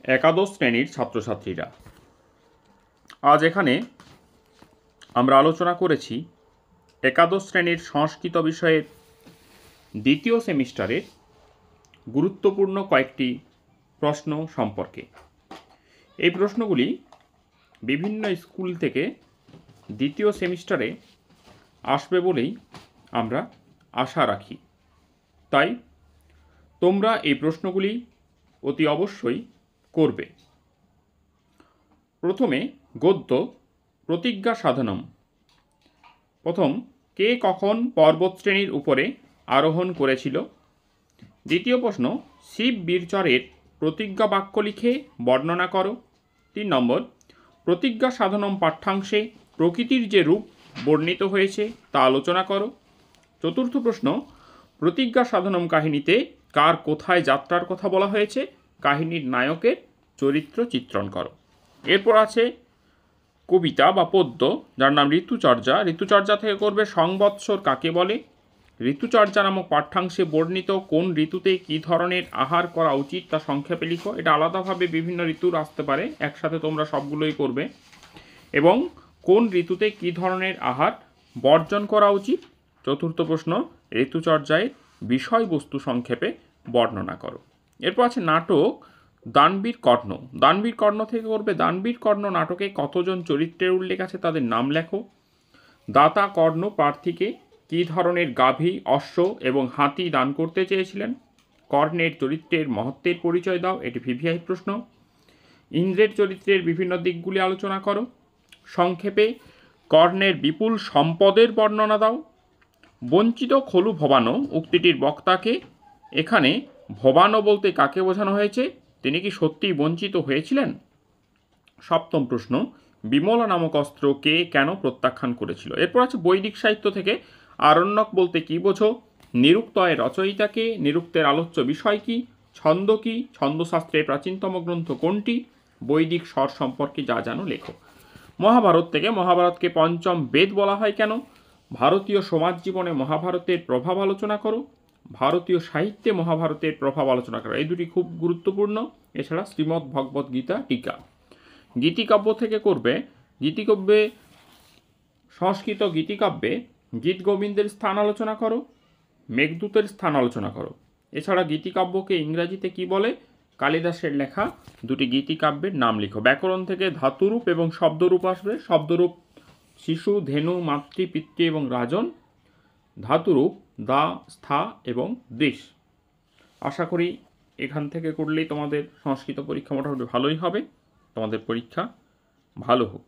একাদশ শ্রেণীর ছাত্রছাত্রীরা, আজ এখানে আমরা আলোচনা করেছি একাদশ শ্রেণীর সংস্কৃত বিষয়ের দ্বিতীয় সেমিস্টারের গুরুত্বপূর্ণ কয়েকটি প্রশ্ন সম্পর্কে। এই প্রশ্নগুলি বিভিন্ন স্কুল থেকে দ্বিতীয় সেমিস্টারে আসবে বলেই আমরা আশা রাখি। তাই তোমরা এই প্রশ্নগুলি অতি অবশ্যই করবে। প্রথমে গদ্য প্রতিজ্ঞা সাধনম। প্রথম, কে কখন পর্বতশ্রেণীর উপরে আরোহণ করেছিল? দ্বিতীয় প্রশ্ন, শিব বীরচরের প্রতিজ্ঞা বাক্য লিখে বর্ণনা করো। 3 নম্বর, প্রতিজ্ঞা সাধনম পাঠ্যাংশে প্রকৃতির যে রূপ বর্ণিত হয়েছে তা আলোচনা করো। চতুর্থ প্রশ্ন, প্রতিজ্ঞা সাধনম কাহিনীতে কার কোথায় যাত্রার কথা বলা হয়েছে? কাহিনীর নায়কের চরিত্র চিত্রণ করো। এরপর আছে কবিতা বা পদ্য, যার নাম ঋতুচর্যা। ঋতুচর্যা থেকে করবে সংবৎসর কাকে বলে? ঋতুচর্যা নামক পাঠ্যাংশে বর্ণিত কোন ঋতুতে কী ধরনের আহার করা উচিত তা সংক্ষেপে লিখো। এটা আলাদাভাবে বিভিন্ন ঋতুর আসতে পারে, একসাথে তোমরা সবগুলোই করবে। এবং কোন ঋতুতে কী ধরনের আহার বর্জন করা উচিত? চতুর্থ প্রশ্ন, ঋতুচর্যায় বিষয়বস্তু সংক্ষেপে বর্ণনা করো। এরপর আছে নাটক দানবীর কর্ণ। দানবীর কর্ণ থেকে করবে দানবীর কর্ণ নাটকে কতজন চরিত্রের উল্লেখ আছে তাদের নাম লেখো। দাতা কর্ণ প্রার্থীকে কী ধরনের গাভী, অশ্ব এবং হাতি দান করতে চেয়েছিলেন? কর্ণের চরিত্রের মহত্বের পরিচয় দাও, এটি ভিভিআই প্রশ্ন। ইন্দ্রের চরিত্রের বিভিন্ন দিকগুলি আলোচনা করো। সংক্ষেপে কর্ণের বিপুল সম্পদের বর্ণনা দাও। বঞ্চিত খলু ভবানো উক্তিটির বক্তাকে। এখানে ভবানো বলতে কাকে বোঝানো হয়েছে? তিনি কি সত্যিই বঞ্চিত হয়েছিলেন? সপ্তম প্রশ্ন, বিমলা নামক অস্ত্র কে কেন প্রত্যাখ্যান করেছিল? এরপর আছে বৈদিক সাহিত্য থেকে আরণ্যক বলতে কি বোঝো? নিরুক্তয়ের রচয়িতাকে, নিরুক্তের আলোচ্য বিষয় কি, ছন্দ কি, ছন্দশাস্ত্রের প্রাচীনতম গ্রন্থ কোনটি, বৈদিক স্বর সম্পর্কে যা জানো লেখো। মহাভারত থেকে মহাভারতকে পঞ্চম বেদ বলা হয় কেন? ভারতীয় সমাজ জীবনে মহাভারতের প্রভাব আলোচনা করো। ভারতীয় সাহিত্যে মহাভারতের প্রভাব আলোচনা করো। এই দুটি খুব গুরুত্বপূর্ণ। এছাড়া শ্রীমদ্ ভগবত গীতা টিকা। গীতিকাব্য থেকে করবে গীতিকাব্যে সংস্কৃত গীতিকাব্যে গীত গোবিন্দের স্থান আলোচনা করো, মেঘদূতের স্থান আলোচনা করো। এছাড়া গীতিকাব্যকে ইংরাজিতে কি বলে? কালিদাসের লেখা দুটি গীতিকাব্যের নাম লিখো। ব্যাকরণ থেকে ধাতুরূপ এবং শব্দরূপ আসবে। শব্দরূপ শিশু, ধেনু, মাতৃ, পিতৃ এবং রাজন। ধাতুরূপ দা, স্থা এবং দৃশ। আশা করি এখান থেকে করলেই তোমাদের সংস্কৃত পরীক্ষা মোটামুটি ভালোই হবে। তোমাদের পরীক্ষা ভালো হোক।